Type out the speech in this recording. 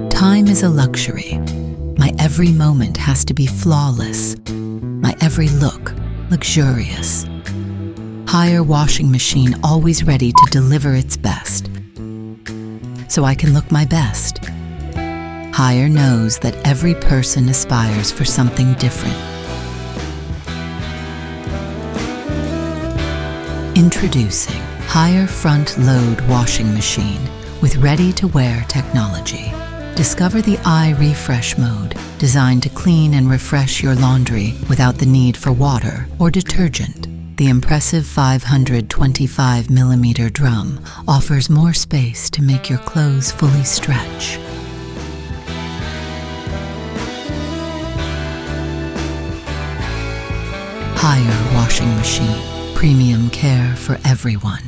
Time is a luxury. My every moment has to be flawless. My every look luxurious. Hire washing machine always ready to deliver its best, so I can look my best. Hire knows that every person aspires for something different. Introducing Hire Front Load Washing Machine with ready-to-wear technology. Discover the iRefresh mode, designed to clean and refresh your laundry without the need for water or detergent. The impressive 525mm drum offers more space to make your clothes fully stretch. Hire washing machine. Premium care for everyone.